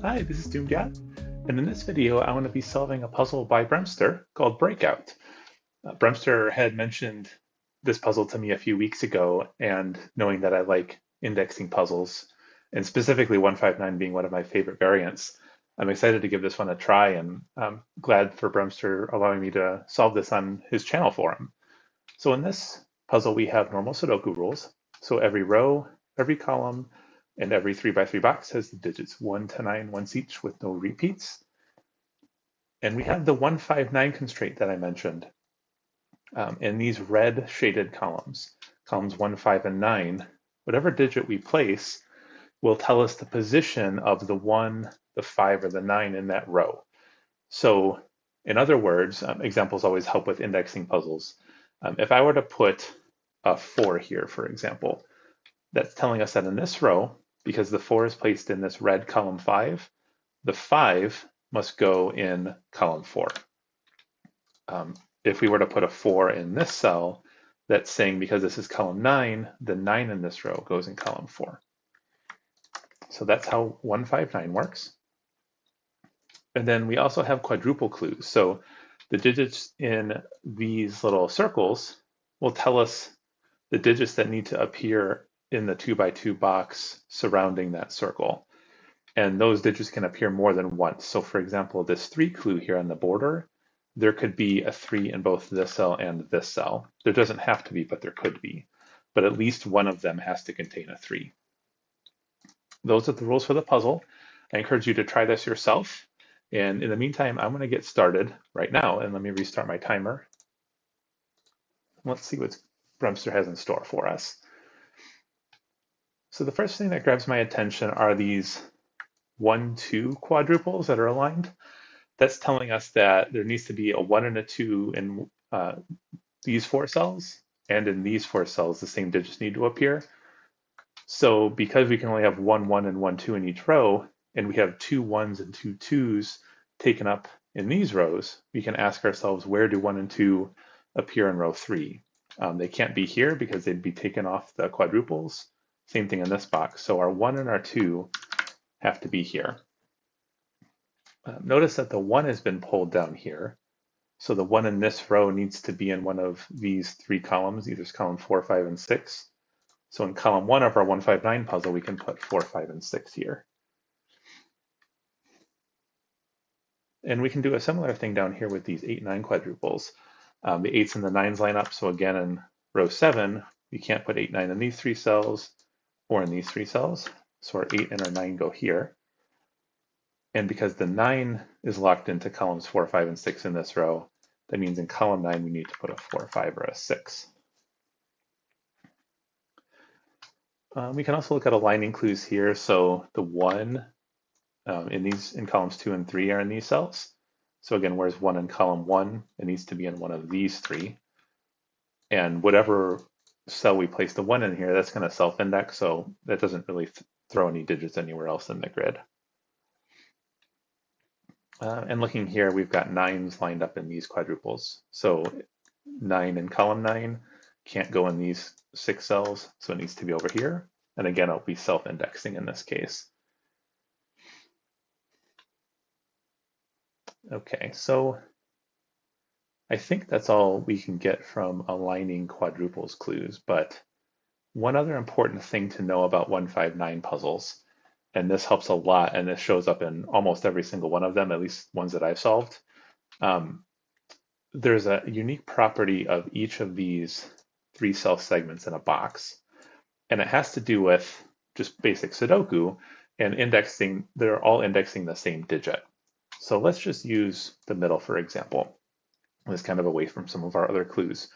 Hi, this is Dumediat, and in this video I want to be solving a puzzle by BremSter called Breakout. BremSter had mentioned this puzzle to me a few weeks ago, and knowing that I like indexing puzzles, and specifically 159 being one of my favorite variants, I'm excited to give this one a try, and I'm glad for BremSter allowing me to solve this on his channel for him. So in this puzzle we have normal Sudoku rules. So every row, every column, and every 3x3 box has the digits 1 to 9 once each with no repeats. And we have the 159 constraint that I mentioned in these red shaded columns, columns 1, 5, and 9. Whatever digit we place will tell us the position of the 1, the 5, or the 9 in that row. So in other words, examples always help with indexing puzzles. If I were to put a 4 here, for example, that's telling us that in this row, because the 4 is placed in this red column 5, the 5 must go in column 4. If we were to put a 4 in this cell, that's saying because this is column 9, the 9 in this row goes in column 4. So that's how 159 works. And then we also have quadruple clues. So the digits in these little circles will tell us the digits that need to appear in the 2x2 box surrounding that circle. And those digits can appear more than once. So for example, this 3 clue here on the border, there could be a 3 in both this cell and this cell. There doesn't have to be, but there could be. But at least one of them has to contain a 3. Those are the rules for the puzzle. I encourage you to try this yourself. And in the meantime, I'm going to get started right now. And let me restart my timer. Let's see what BremSter has in store for us. So the first thing that grabs my attention are these 1, 2 quadruples that are aligned. That's telling us that there needs to be a 1 and a 2 in these 4 cells, and in these 4 cells, the same digits need to appear. So because we can only have 1, 1, and 1, 2 in each row, and we have 2 1s and 2 2s taken up in these rows, we can ask ourselves, where do 1 and 2 appear in row 3? They can't be here because they'd be taken off the quadruples. Same thing in this box. So our 1 and our 2 have to be here. Notice that the 1 has been pulled down here. So the 1 in this row needs to be in one of these 3 columns, either column 4, 5, and 6. So in column 1 of our 159 puzzle, we can put 4, 5, and 6 here. And we can do a similar thing down here with these 8, 9 quadruples. The 8s and the 9s line up, so again in row 7, we can't put 8, 9 in these 3 cells or in these 3 cells. So our 8 and our 9 go here. And because the 9 is locked into columns 4, 5, and 6 in this row, that means in column 9 we need to put a 4, 5, or a 6. We can also look at aligning clues here. So the 1 in columns 2 and 3 are in these cells. So again, where's 1 in column 1? It needs to be in one of these 3. And whatever cell we place the 1 in here, that's going to self-index, so that doesn't really throw any digits anywhere else in the grid. And looking here, we've got 9s lined up in these quadruples. So 9 in column 9 can't go in these 6 cells, so it needs to be over here. And again, it'll be self-indexing in this case. Okay, so I think that's all we can get from aligning quadruples clues, but one other important thing to know about 159 puzzles, and this helps a lot, and this shows up in almost every single one of them, at least ones that I've solved. There's a unique property of each of these 3 cell segments in a box, and it has to do with just basic Sudoku and indexing. They're all indexing the same digit. So let's just use the middle, for example. This kind of away from some of our other clues.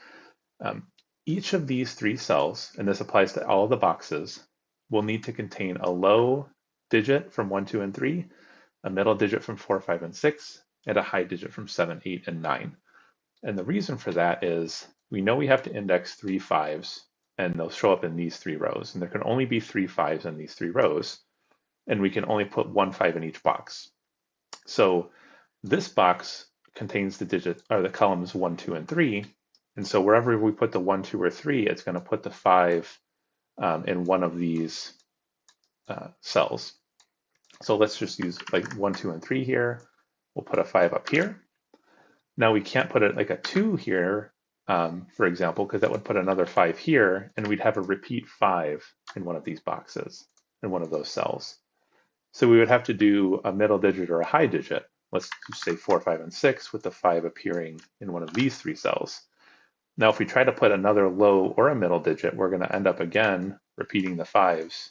Each of these 3 cells, and this applies to all of the boxes, will need to contain a low digit from 1, 2, and 3, a middle digit from 4, 5, and 6, and a high digit from 7, 8, and 9. And the reason for that is we know we have to index 3 5s, and they'll show up in these 3 rows. And there can only be 3 5s in these 3 rows, and we can only put 1 5 in each box. So this box contains the digit or the columns 1, 2, and 3. And so wherever we put the 1, 2, or 3, it's going to put the 5 in one of these cells. So let's just use like 1, 2, and 3 here. We'll put a 5 up here. Now we can't put it like a 2 here, for example, because that would put another 5 here, and we'd have a repeat 5 in one of these boxes, in one of those cells. So we would have to do a middle digit or a high digit. Let's say 4, 5, and 6 with the 5 appearing in one of these 3 cells. Now, if we try to put another low or a middle digit, we're going to end up again repeating the 5s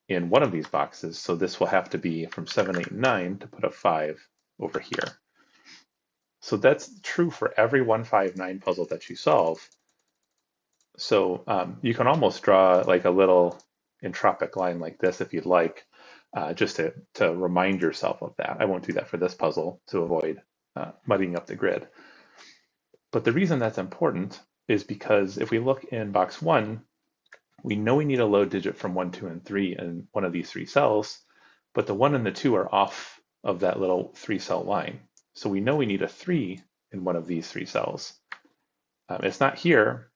in one of these boxes. So this will have to be from 7, 8, and 9 to put a 5 over here. So that's true for every 1, 5, 9 puzzle that you solve. So you can almost draw like a little entropic line like this if you'd like, just to remind yourself of that. I won't do that for this puzzle to avoid muddying up the grid. But the reason that's important is because if we look in box 1, we know we need a low digit from 1, 2, and 3 in one of these 3 cells, but the 1 and the 2 are off of that little 3-cell line. So we know we need a 3 in one of these 3 cells. It's not here,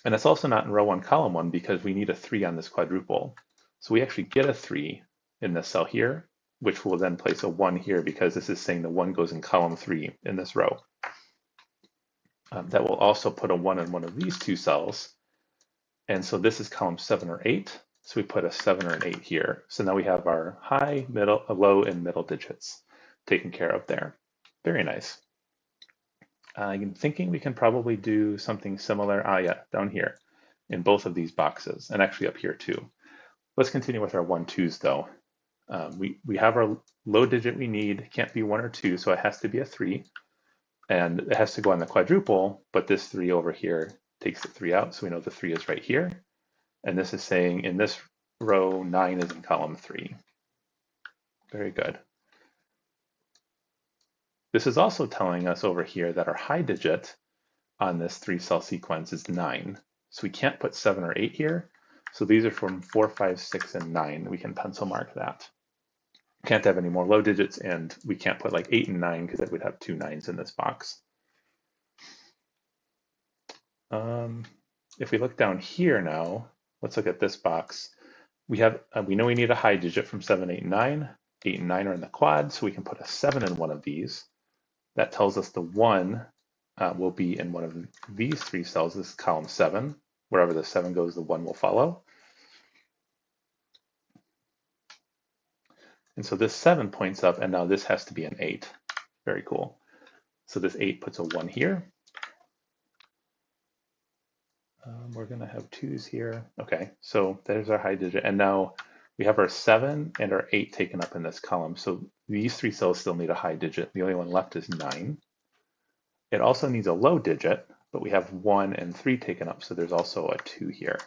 and it's also not in row 1, column 1, because we need a 3 on this quadruple. So we actually get a 3 in this cell here, which will then place a 1 here because this is saying the 1 goes in column 3 in this row. That will also put a 1 in one of these 2 cells. And so this is column 7 or 8. So we put a 7 or an 8 here. So now we have our high, middle, low, and middle digits taken care of there. Very nice. I'm thinking we can probably do something similar. Yeah, down here in both of these boxes, and actually up here too. Let's continue with our 1, 2s though. We have our low digit we need. It can't be 1 or 2, so it has to be a 3. And it has to go on the quadruple, but this 3 over here takes the 3 out, so we know the 3 is right here. And this is saying in this row, 9 is in column 3. Very good. This is also telling us over here that our high digit on this 3-cell sequence is 9. So we can't put 7 or 8 here. So these are from 4, 5, 6, and 9. We can pencil mark that. Can't have any more low digits, and we can't put like 8 and 9 because it would have 2 9s in this box. If we look down here now, let's look at this box. We know we need a high digit from 7, 8, and 9. 8 and 9 are in the quad, so we can put a 7 in one of these. That tells us the 1 will be in one of these 3 cells. This is column 7. Wherever the 7 goes, the 1 will follow. And so this 7 points up, and now this has to be an 8. Very cool. So this 8 puts a 1 here. We're going to have 2s here. Okay, so there's our high digit. And now we have our 7 and our 8 taken up in this column. So these 3 cells still need a high digit. The only one left is 9. It also needs a low digit, but we have 1 and 3 taken up, so there's also a 2 here.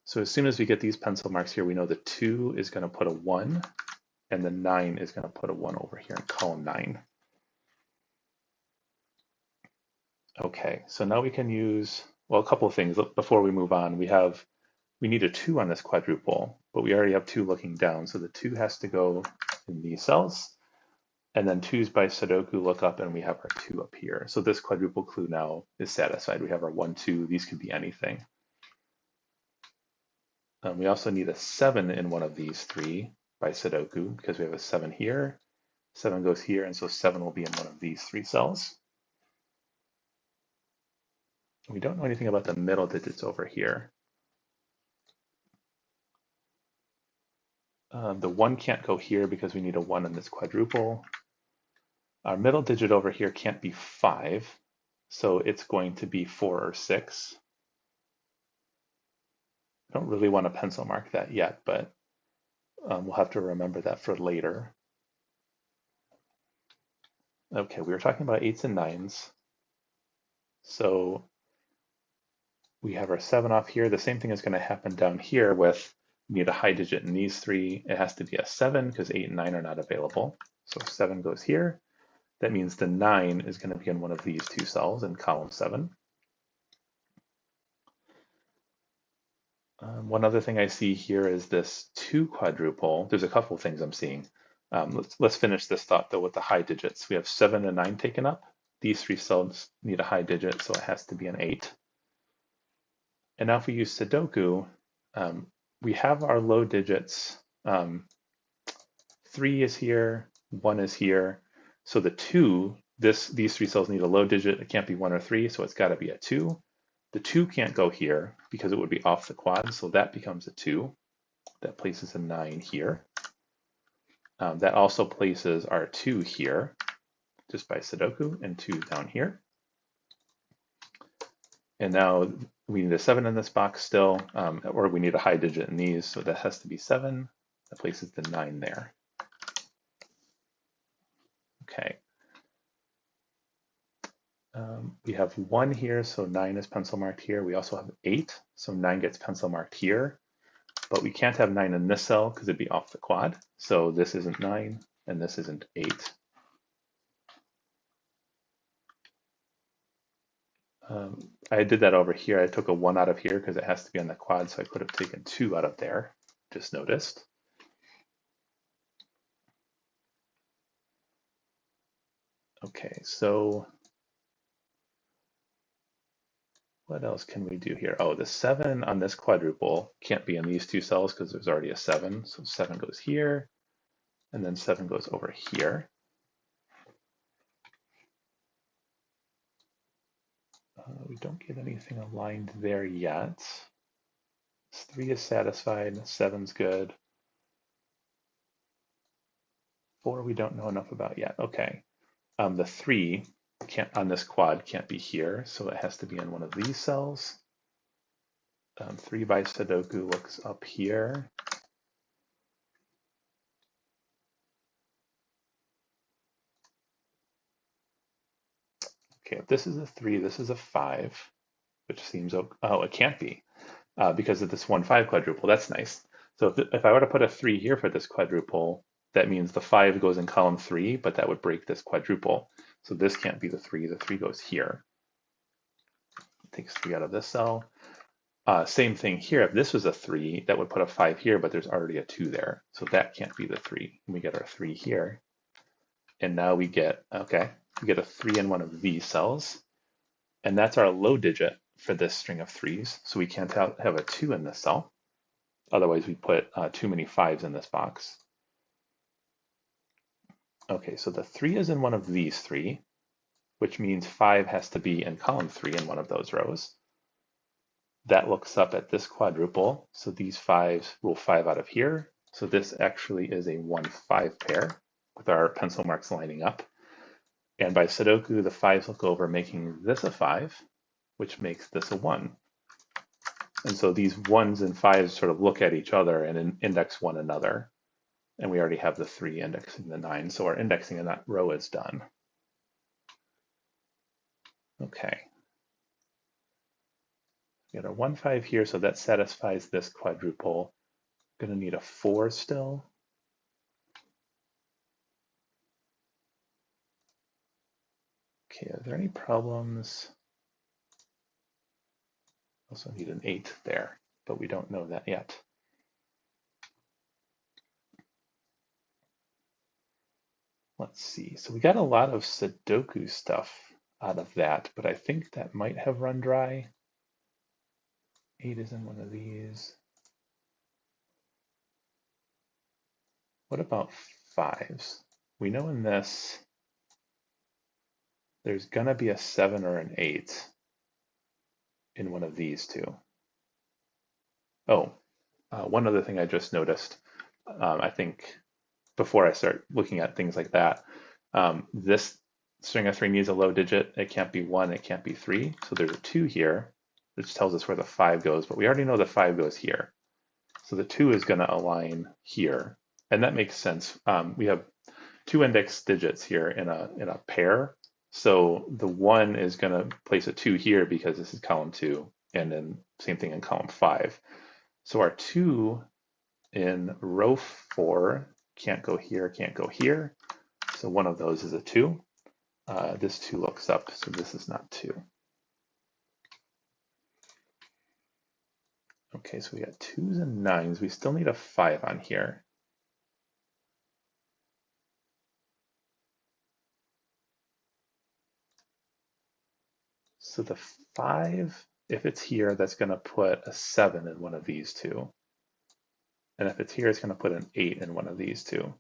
So as soon as we get these pencil marks here, we know the 2 is going to put a 1, and the 9 is going to put a 1 over here in column 9. Okay, so now we can use, well, a couple of things before we move on. We need a 2 on this quadruple, but we already have 2 looking down, so the 2 has to go in these cells. And then 2's by Sudoku look up, and we have our 2 up here. So this quadruple clue now is satisfied. We have our 1, 2. These could be anything. We also need a 7 in one of these 3 by Sudoku because we have a 7 here. 7 goes here, and so 7 will be in one of these 3 cells. We don't know anything about the middle digits over here. The 1 can't go here because we need a 1 in this quadruple. Our middle digit over here can't be 5, so it's going to be 4 or 6. I don't really want to pencil mark that yet, but we'll have to remember that for later. Okay, we were talking about 8s and 9s. So we have our 7 off here. The same thing is going to happen down here with we need a high digit in these 3. It has to be a 7 because 8 and 9 are not available. So 7 goes here. That means the 9 is going to be in one of these 2 cells in column 7. One other thing I see here is this 2 quadruple. There's a couple of things I'm seeing. Let's finish this thought though with the high digits. We have 7 and 9 taken up. These 3 cells need a high digit, so it has to be an 8. And now if we use Sudoku, we have our low digits 3 is here, 1 is here. So the 2, these 3 cells need a low digit. It can't be 1 or 3, so it's got to be a 2. The 2 can't go here because it would be off the quad, so that becomes a 2. That places a 9 here. That also places our 2 here, just by Sudoku, and 2 down here. And now we need a 7 in this box still, or we need a high digit in these, so that has to be 7. That places the 9 there. Okay. We have 1 here, so 9 is pencil marked here. We also have 8, so 9 gets pencil marked here. But we can't have 9 in this cell because it'd be off the quad. So this isn't 9, and this isn't 8. I did that over here. I took a 1 out of here because it has to be on the quad, so I could have taken 2 out of there, just noticed. Okay, so what else can we do here? Oh, the 7 on this quadruple can't be in these 2 cells because there's already a 7. So 7 goes here, and then 7 goes over here. We don't get anything aligned there yet. 3 is satisfied, 7's good. 4 we don't know enough about yet. Okay, the 3 can't on this quad can't be here, so it has to be in one of these cells. 3 by Sudoku looks up here. Okay, if this is a 3, this is a 5, which seems, oh, it can't be because of this 1-5 quadruple. That's nice. So if I were to put a 3 here for this quadruple, that means the 5 goes in column 3, but that would break this quadruple. So this can't be the 3. The 3 goes here. It takes 3 out of this cell. Same thing here. If this was a 3, that would put a 5 here, but there's already a 2 there. So that can't be the 3. And we get our 3 here. And now we get, okay, we get a 3 in one of these cells. And that's our low digit for this string of 3s. So we can't have a 2 in this cell. Otherwise, we put too many 5s in this box. Okay, so the 3 is in one of these 3, which means 5 has to be in column 3 in one of those rows. That looks up at this quadruple. So these 5s rule 5 out of here. So this actually is a 1-5 pair with our pencil marks lining up. And by Sudoku, the 5s look over, making this a 5, which makes this a 1. And so these 1s and 5s sort of look at each other and index one another. And we already have the 3 indexing the 9. So our indexing in that row is done. Okay. We got a 1-5 here, so that satisfies this quadruple. Going to need a 4 still. Okay, are there any problems? Also need an 8 there, but we don't know that yet. Let's see. So we got a lot of Sudoku stuff out of that, but I think that might have run dry. 8 is in one of these. What about 5s? We know in this, there's going to be a 7 or an 8 in one of these two. Oh, one other thing I just noticed, I think before I start looking at things like that, this string of 3 needs a low digit. It can't be 1, it can't be 3. So there's a 2 here, which tells us where the 5 goes, but we already know the 5 goes here. So the 2 is going to align here. And that makes sense. We have 2 index digits here in a pair. So the 1 is going to place a 2 here because this is column 2, and then same thing in column 5. So our 2 in row 4 can't go here, can't go here. So one of those is a 2. This 2 looks up, so this is not 2. Okay, so we got 2s and 9s. We still need a 5 on here. So the 5, if it's here, that's going to put a 7 in one of these two. And if it's here, it's going to put an 8 in one of these two.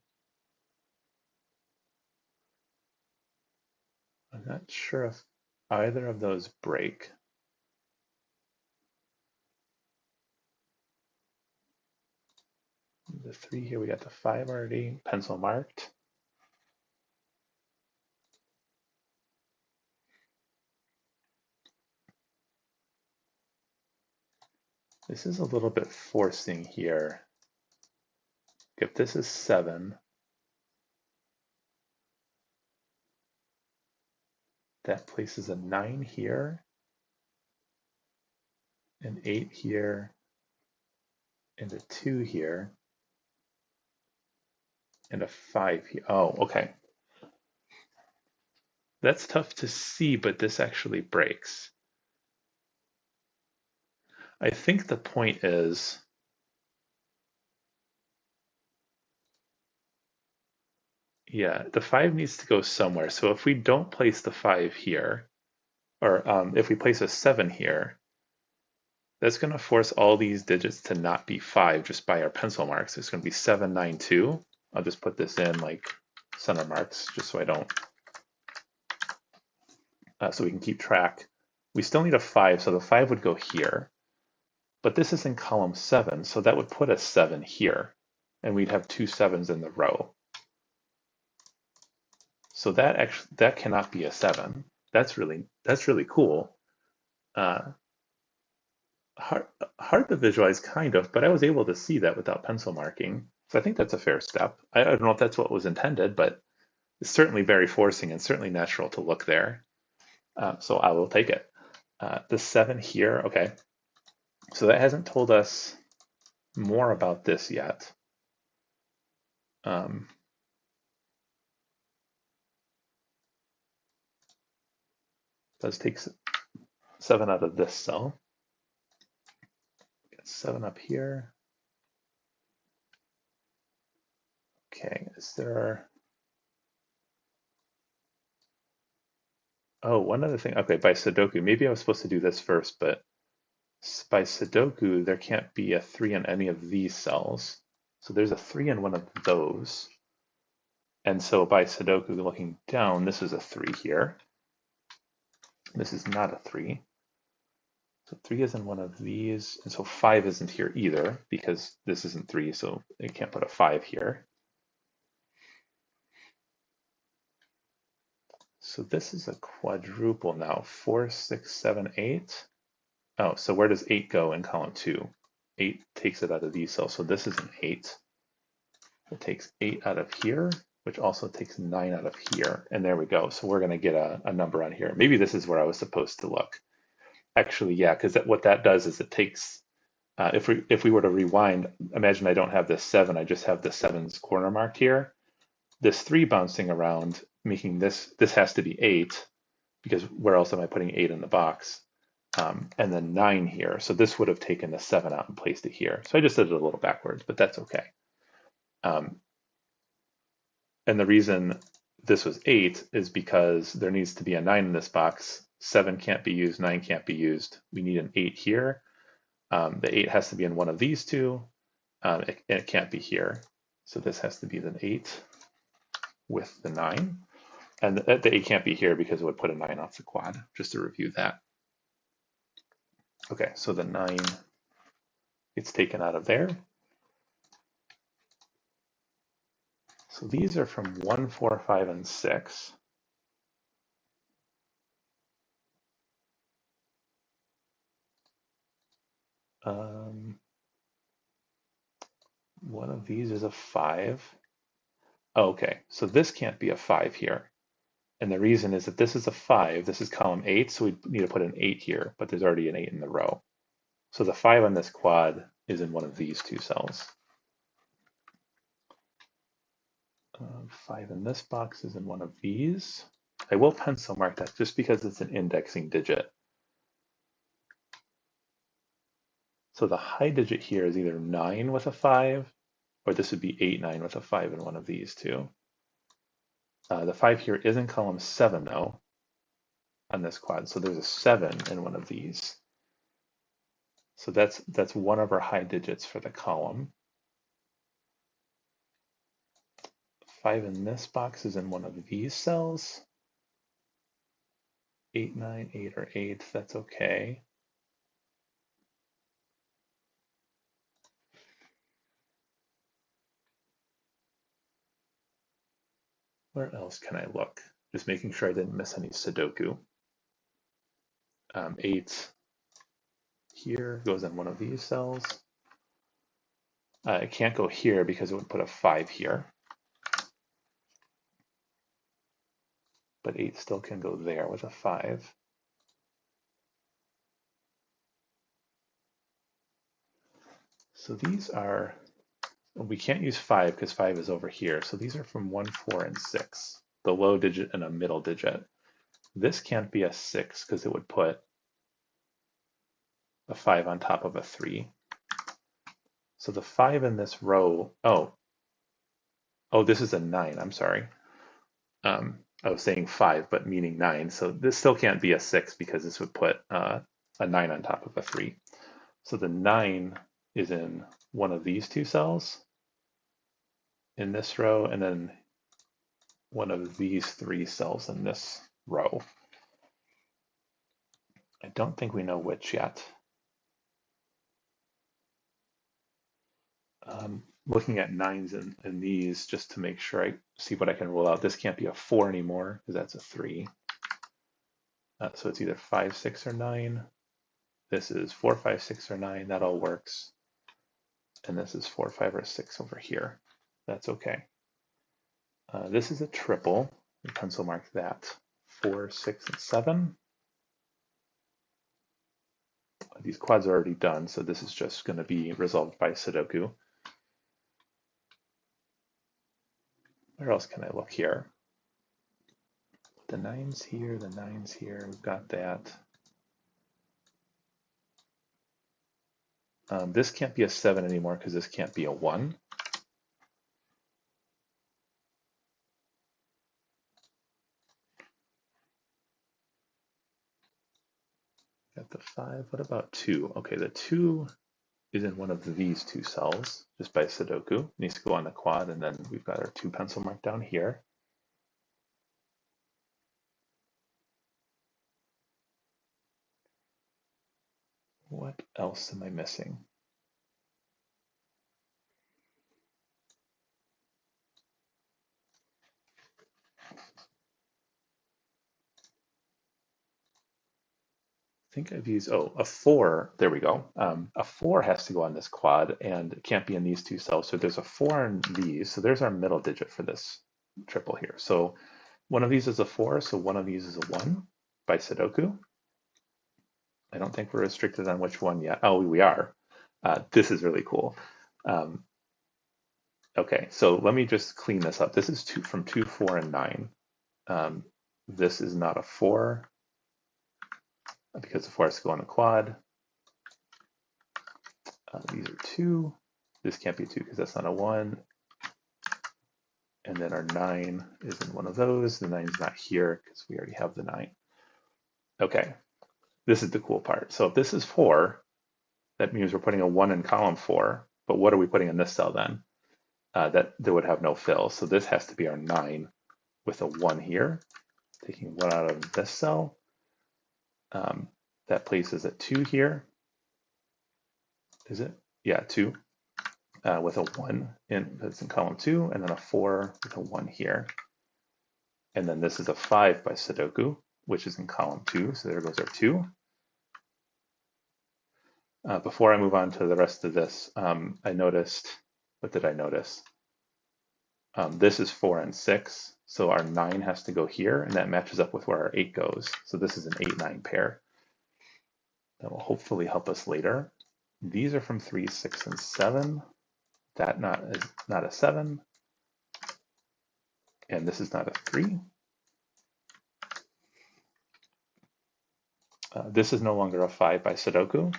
not sure if either of those break. The 3 here, we got the 5 already, pencil marked. This is a little bit forcing here. If this is 7, that places a 9 here, an 8 here, and a 2 here, and a 5 here. Oh, okay. That's tough to see, but this actually breaks. I think the point is, yeah, the 5 needs to go somewhere. So if we don't place the 5 here, or if we place a 7 here, that's going to force all these digits to not be 5 just by our pencil marks. It's going to be 7, 9, 2. I'll just put this in like center marks just so I don't, so we can keep track. We still need a 5, so the 5 would go here. But this is in column 7, so that would put a 7 here. And we'd have 2 7s in the row. So that cannot be a 7. That's really cool. Hard to visualize, kind of, but I was able to see that without pencil marking. So I think that's a fair step. I don't know if that's what was intended, but it's certainly very forcing and certainly natural to look there. So I will take it. The 7 here, okay. So that hasn't told us more about this yet. Does take 7 out of this cell. Get 7 up here. Okay, is there... Oh, one other thing. Okay, by Sudoku, maybe I was supposed to do this first, but by Sudoku, there can't be a 3 in any of these cells. So there's a 3 in one of those. And so by Sudoku, looking down, this is a 3 here. This is not a 3. So 3 is in one of these, and so 5 isn't here either, because this isn't 3, so it can't put a 5 here. So this is a quadruple now, 4, 6, 7, 8. Oh, so where does 8 go in column 2? 8 takes it out of these cells, so this is an 8. It takes 8 out of here, which also takes 9 out of here, and there we go. So we're going to get a number on here. Maybe this is where I was supposed to look. Actually, yeah, because what that does is it takes, if we were to rewind, imagine I don't have this 7, I just have the 7's corner marked here. This 3 bouncing around, making this has to be 8, because where else am I putting 8 in the box? And then 9 here. So this would have taken the 7 out and placed it here. So I just did it a little backwards, but that's okay. And the reason this was 8 is because there needs to be a 9 in this box. 7 can't be used, 9 can't be used. We need an 8 here. The 8 has to be in one of these two. It can't be here. So this has to be the 8 with the 9. And the 8 can't be here because it would put a 9 off the quad, just to review that. Okay, so the 9 gets taken out of there. So these are from 1, 4, 5, and 6. One of these is a 5. Oh, okay, so this can't be a 5 here. And the reason is that this is a 5, this is column 8, so we need to put an 8 here, but there's already an 8 in the row. So the 5 on this quad is in one of these two cells. 5 in this box is in one of these. I will pencil mark that just because it's an indexing digit. So the high digit here is either 9 with a 5, or this would be 8, 9 with a 5 in one of these two. The 5 here is in column 7 though, on this quad. So there's a 7 in one of these. So that's one of our high digits for the column. 5 in this box is in one of these cells. 8, 9, 8, or 8, that's okay. Where else can I look? Just making sure I didn't miss any Sudoku. 8 here goes in one of these cells. It can't go here because it would put a 5 here. But 8 still can go there with a 5. So these are, we can't use 5 because 5 is over here. So these are from 1, 4, and 6, the low digit and a middle digit. This can't be a 6 because it would put a 5 on top of a 3. So the 5 in this row, oh, this is a 9, I'm sorry. I was saying 5, but meaning 9. So this still can't be a 6 because this would put a 9 on top of a 3. So the 9 is in one of these two cells in this row, and then one of these 3 cells in this row. I don't think we know which yet. Looking at 9s in these just to make sure I see what I can roll out. This can't be a 4 anymore because that's a 3. So it's either 5, 6, or 9. This is 4, 5, 6, or 9. That all works. And this is 4, 5, or 6 over here. That's okay. This is a triple. We pencil mark that. 4, 6, and 7. These quads are already done, so this is just going to be resolved by Sudoku. Where else can I look here? The 9's here, the 9's here. We've got that. This can't be a 7 anymore because this can't be a 1. Got the 5. What about 2? Okay, the 2 is in one of these 2 cells just by Sudoku. It needs to go on the quad, and then we've got our 2 pencil mark down here. What else am I missing? think I've used, a 4, there we go. A 4 has to go on this quad and it can't be in these 2 cells. So there's a 4 in these. So there's our middle digit for this triple here. So one of these is a 4, so one of these is a 1 by Sudoku. I don't think we're restricted on which one yet. Oh, we are. This is really cool. Okay, so let me just clean this up. This is from 2, 4, and 9. This is not a 4 because the 4 has to go on the quad. These are 2. This can't be a 2 because that's not a 1. And then our 9 is in one of those. The 9 is not here because we already have the 9. Okay, this is the cool part. So if this is 4, that means we're putting a 1 in column 4. But what are we putting in this cell then? That there would have no fill. So this has to be our 9 with a 1 here. Taking 1 out of this cell. That places a 2 here. Is it? Yeah, 2 with a 1 that's in column 2, and then a 4 with a 1 here. And then this is a 5 by Sudoku, which is in column 2, so there goes our 2. Before I move on to the rest of this, I noticed, what did I notice? This is 4 and 6, so our 9 has to go here, and that matches up with where our 8 goes. So this is an 8-9 pair. That will hopefully help us later. These are from 3, 6, and 7. That is not a 7. And this is not a 3. This is no longer a 5 by Sudoku.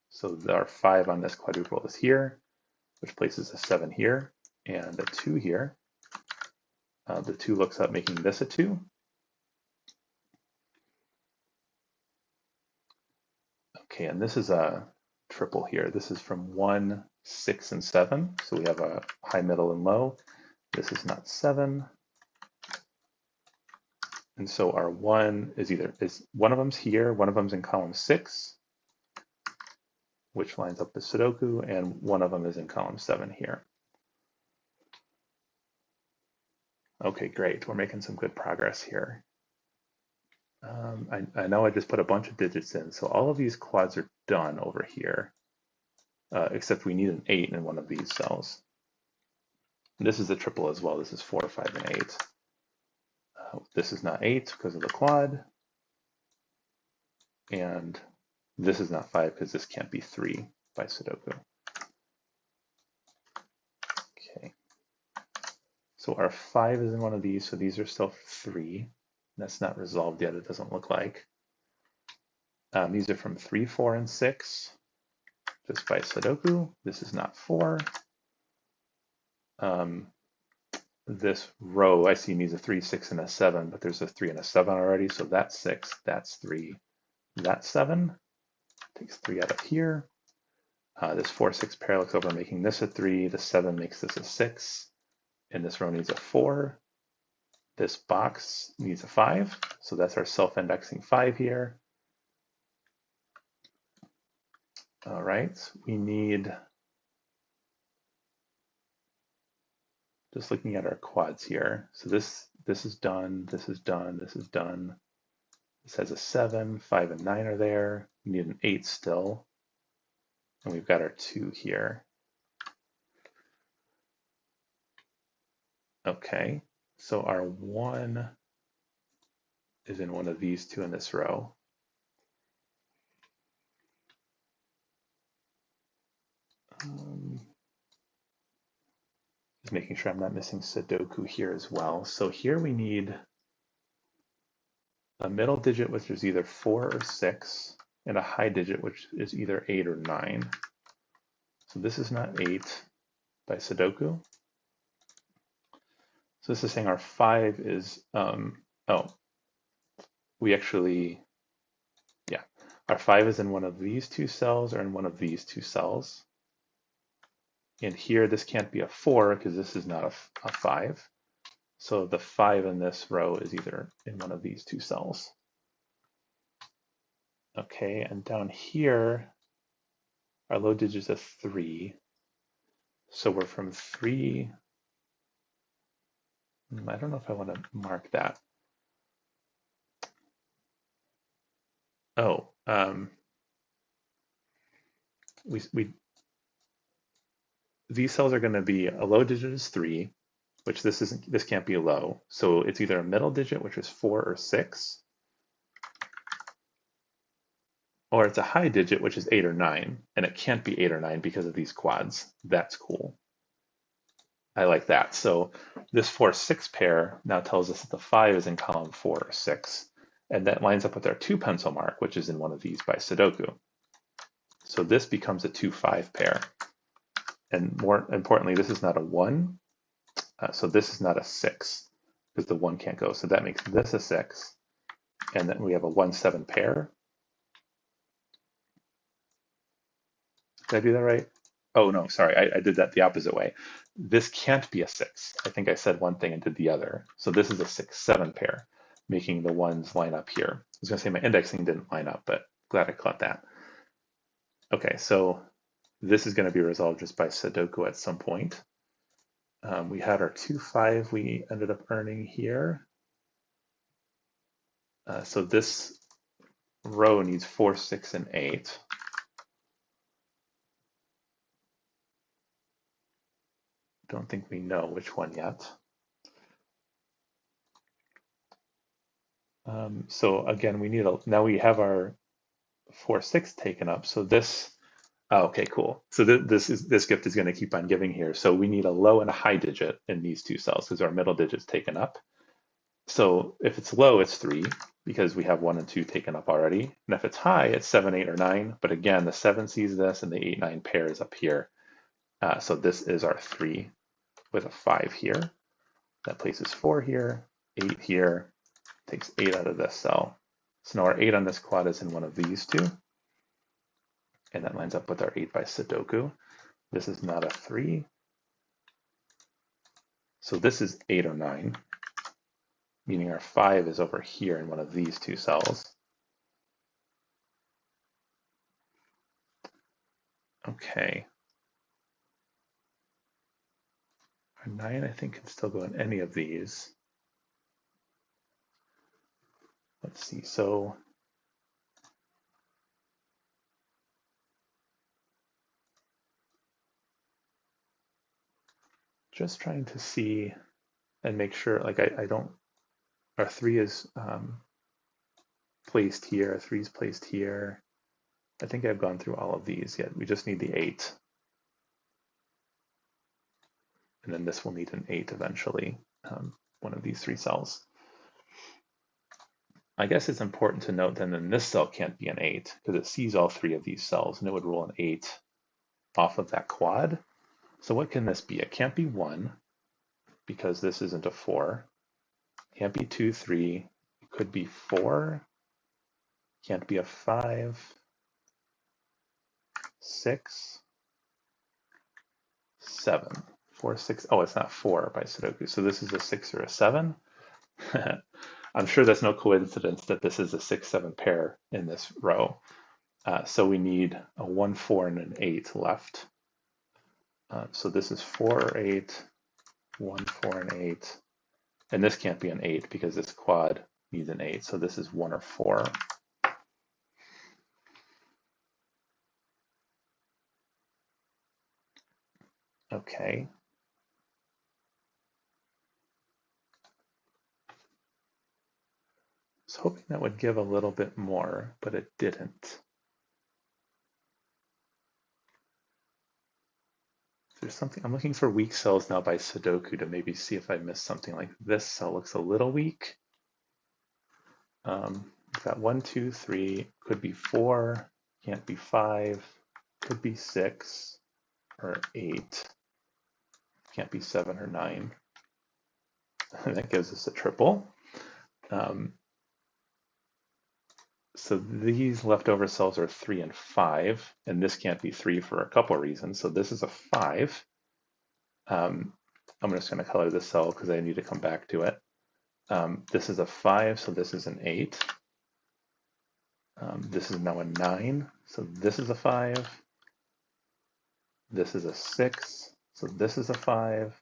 So our 5 on this quadruple is here, which places a 7 here and a 2 here. The 2 looks up, making this a 2. Okay, and this is a triple here. This is from 1, 6, and 7. So we have a high, middle, and low. This is not 7. And so our 1 is one of them's here, one of them's in column 6, which lines up with Sudoku, and one of them is in column 7 here. Okay, great. We're making some good progress here. I know I just put a bunch of digits in, so all of these quads are done over here, except we need an 8 in one of these cells. This is a triple as well. This is 4, 5, and 8. This is not 8 because of the quad. And this is not 5 because this can't be 3 by Sudoku. Okay. So our 5 is in one of these, so these are still 3. That's not resolved yet, it doesn't look like. These are from 3, 4, and 6, just by Sudoku. This is not 4. This row, I see needs a 3, 6, and a 7, but there's a 3 and a 7 already, so that's 6, that's 3, that's 7. Takes 3 out of here. This 4, 6 pair looks over, making this a 3. The 7 makes this a 6. And this row needs a 4. This box needs a 5. So that's our self-indexing 5 here. All right, we need, just looking at our quads here. So this is done, this is done, this is done. This has a 7, 5, and 9 are there. We need an 8 still. And we've got our 2 here. Okay, so our 1 is in one of these 2 in this row. Just making sure I'm not missing Sudoku here as well. So here we need a middle digit, which is either 4 or 6, and a high digit, which is either 8 or 9. So this is not 8 by Sudoku. So this is saying our 5 is, our 5 is in one of these 2 cells or in one of these 2 cells. And here, this can't be a 4 because this is not a 5. So the 5 in this row is either in one of these 2 cells. Okay, and down here, our low digit is a 3. So we're from 3. I don't know if I want to mark that. Oh, these cells are going to be a low digit is 3, which this can't be a low. So it's either a middle digit, which is 4 or 6, or it's a high digit, which is 8 or 9, and it can't be 8 or 9 because of these quads. That's cool. I like that. So this 4, 6 pair now tells us that the 5 is in column 4 or 6, and that lines up with our 2 pencil mark, which is in one of these by Sudoku. So this becomes a 2, 5 pair. And more importantly, this is not a 1, so this is not a 6, because the 1 can't go. So that makes this a 6, and then we have a 1, 7 pair. Did I do that right? Oh, no, sorry, I did that the opposite way. This can't be a 6. I think I said one thing and did the other. So this is a 6, 7 pair, making the ones line up here. I was going to say my indexing didn't line up, but glad I caught that. Okay, so this is going to be resolved just by Sudoku at some point. We had our 2, 5 we ended up earning here. So this row needs 4, 6, and 8. Don't think we know which one yet. So again, we need now we have our 4, 6 taken up. So this, okay, cool. So this gift is going to keep on giving here. So we need a low and a high digit in these 2 cells because our middle digit's taken up. So if it's low, it's 3 because we have 1 and 2 taken up already. And if it's high, it's 7, 8, or 9. But again, the 7 sees this and the 8, 9 pair is up here. So this is our 3 with a 5 here. That places 4 here, 8 here, takes 8 out of this cell. So now our 8 on this quad is in one of these 2. And that lines up with our 8 by Sudoku. This is not a 3. So this is 8 or 9. meaning our 5 is over here in one of these two cells. Okay. Our 9, I think, can still go in any of these. Let's see, so just trying to see and make sure, like I don't, our 3 is placed here, our 3 is placed here. I think I've gone through all of these yet. We just need the 8. And then this will need an 8 eventually, one of these 3 cells. I guess it's important to note then that this cell can't be an 8 because it sees all 3 of these cells and it would roll an 8 off of that quad. So what can this be? It can't be 1 because this isn't a 4. Can't be 2, 3. It could be 4. Can't be a 5. 6. 7. 4, 6. Oh, it's not 4 by Sudoku. So this is a 6 or a 7. I'm sure that's no coincidence that this is a 6-7 pair in this row. So we need a 1, 4, and an 8 left. So this is 4 or 8, 1, 4, and 8. And this can't be an 8 because this quad needs an 8. So this is 1 or 4. Okay. I was hoping that would give a little bit more, but it didn't. There's something, I'm looking for weak cells now by Sudoku to maybe see if I missed something. Like this cell looks a little weak. We've got 1, 2, 3, could be 4, can't be 5, could be 6 or 8, can't be 7 or 9. And that gives us a triple. So these leftover cells are 3 and 5, and this can't be 3 for a couple of reasons. So this is a 5. I'm just going to color this cell because I need to come back to it. This is a 5, so this is an 8. This is now a 9, so this is a 5. This is a 6, so this is a 5.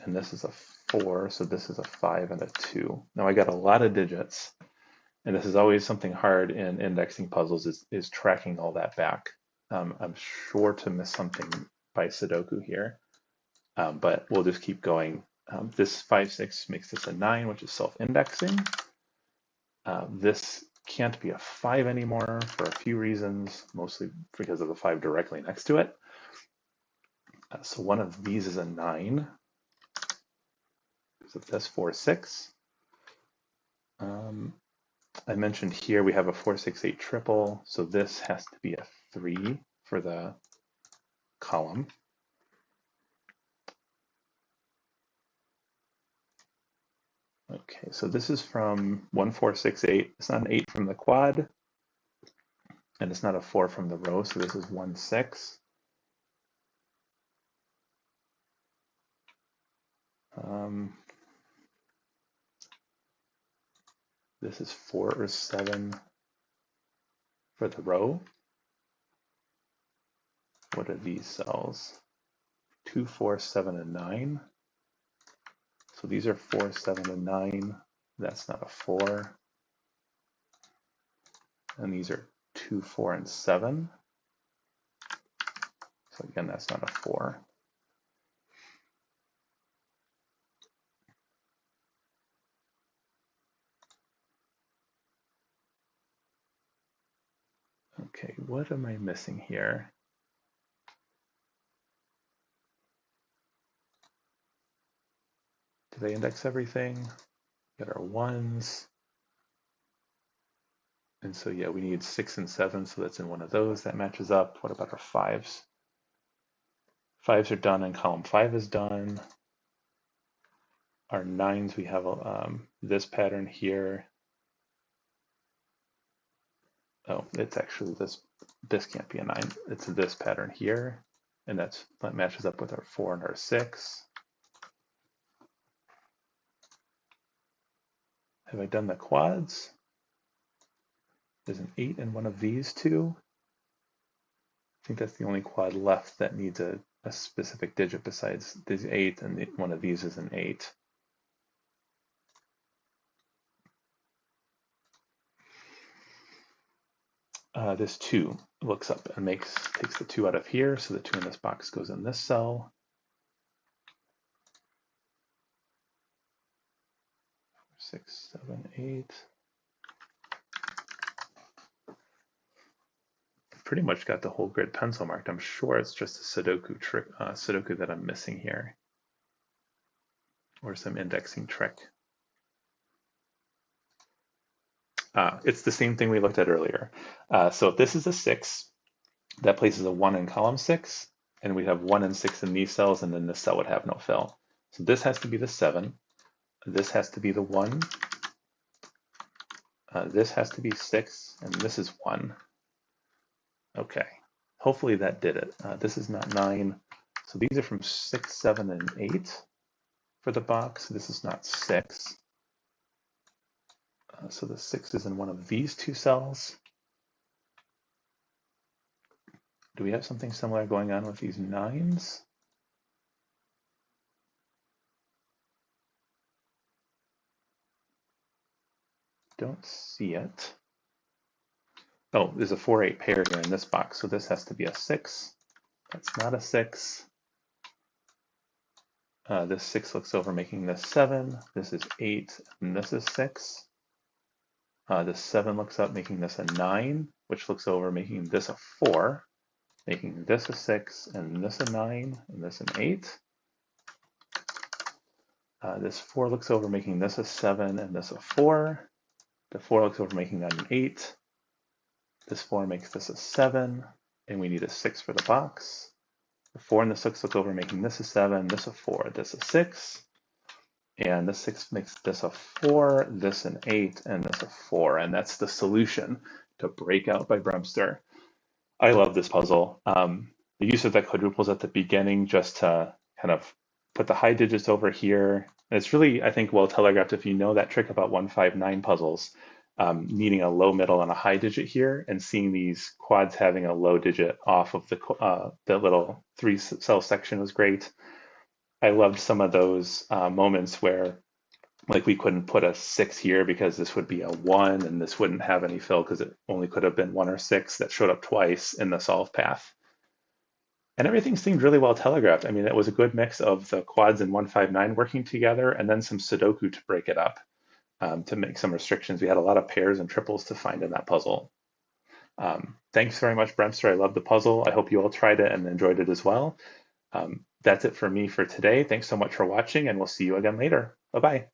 And this is a 4, so this is a 5 and a 2. Now I got a lot of digits. And this is always something hard in indexing puzzles is tracking all that back. I'm sure to miss something by Sudoku here, but we'll just keep going. This 5, 6 makes this a 9, which is self-indexing. This can't be a 5 anymore for a few reasons, mostly because of the 5 directly next to it. So one of these is a 9. So that's 4, 6. I mentioned here we have a 4, 6, 8 triple, so this has to be a 3 for the column. Okay, so this is from 1, 4, 6, 8. It's not an 8 from the quad, and it's not a 4 from the row, so this is 1, 6. This is 4 or 7 for the row. What are these cells? 2, 4, 7, and 9. So these are 4, 7, and 9. That's not a 4. And these are 2, 4, and 7. So again, that's not a 4. Okay, what am I missing here? Did I index everything? Got our 1s. And so yeah, we need 6 and 7, so that's in one of those. That matches up. What about our 5s? 5s are done and column 5 is done. Our 9s, we have this pattern here. Oh, it's actually this can't be a 9. It's this pattern here. And that matches up with our 4 and our 6. Have I done the quads? There's an 8 in one of these two. I think that's the only quad left that needs a specific digit besides this 8, and one of these is an 8. This 2 looks up and takes the 2 out of here, so the 2 in this box goes in this cell. 6, 7, 8. Pretty much got the whole grid pencil marked. I'm sure it's just a Sudoku trick, Sudoku that I'm missing here, or some indexing trick. It's the same thing we looked at earlier. So if this is a 6, that places a 1 in column 6, and we have 1 and 6 in these cells, and then this cell would have no fill. So this has to be the 7. This has to be the 1. This has to be 6, and this is 1. Okay, hopefully that did it. This is not 9. So these are from 6, 7, and 8 for the box. This is not 6. So the 6 is in one of these two cells. Do we have something similar going on with these 9s? Don't see it. Oh, there's a 4-8 pair here in this box, so this has to be a 6. That's not a 6. This 6 looks over, making this 7. This is 8, and this is 6. This 7 looks up, making this a 9, which looks over, making this a 4, making this a 6, and this a 9, and this an 8. This 4 looks over, making this a 7, and this a 4. The 4 looks over, making that an 8. This 4 makes this a 7, and we need a 6 for the box. The 4 and the 6 look over, making this a 7, this a 4, this a 6. And this 6 makes this a 4, this an 8, and this a 4. And that's the solution to Breakout by BremSter. I love this puzzle. The use of the quadruples at the beginning just to kind of put the high digits over here. And it's really, I think, well telegraphed if you know that trick about 159 puzzles, needing a low, middle, and a high digit here, and seeing these quads having a low digit off of the little 3-cell section was great. I loved some of those moments where, like, we couldn't put a 6 here because this would be a 1, and this wouldn't have any fill because it only could have been 1 or 6 that showed up twice in the solve path. And everything seemed really well telegraphed. I mean, it was a good mix of the quads and 159 working together, and then some Sudoku to break it up, to make some restrictions. We had a lot of pairs and triples to find in that puzzle. Thanks very much, BremSter. I love the puzzle. I hope you all tried it and enjoyed it as well. That's it for me for today. Thanks so much for watching, and we'll see you again later. Bye-bye.